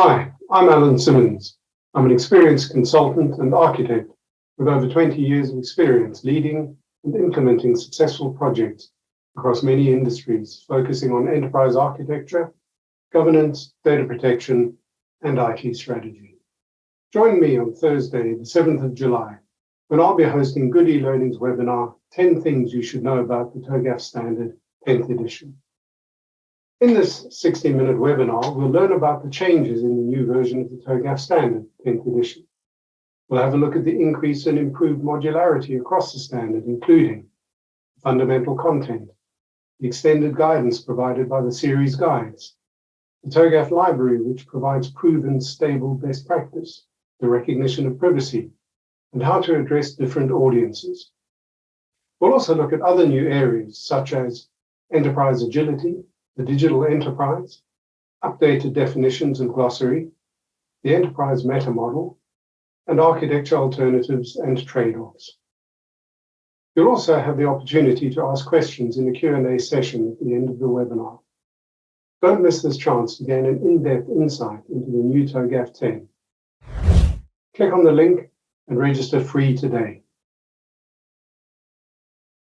Hi, I'm Alan Simmons. I'm an experienced consultant and architect with over 20 years of experience leading and implementing successful projects across many industries, focusing on enterprise architecture, governance, data protection, and IT strategy. Join me on Thursday, the 7th of July, when I'll be hosting Good eLearning's webinar, 10 Things You Should Know About the TOGAF Standard 10th edition. In this 60-minute webinar, we'll learn about the changes in the new version of the TOGAF Standard 10th edition. We'll have a look at the increase and improved modularity across the standard, including fundamental content, the extended guidance provided by the series guides, the TOGAF library, which provides proven, stable best practice, the recognition of privacy, and how to address different audiences. We'll also look at other new areas, such as enterprise agility, the digital enterprise, updated definitions and glossary, the enterprise meta model, and architecture alternatives and trade-offs. You'll also have the opportunity to ask questions in a Q&A session at the end of the webinar. Don't miss this chance to gain an in-depth insight into the new TOGAF 10. Click on the link and register free today.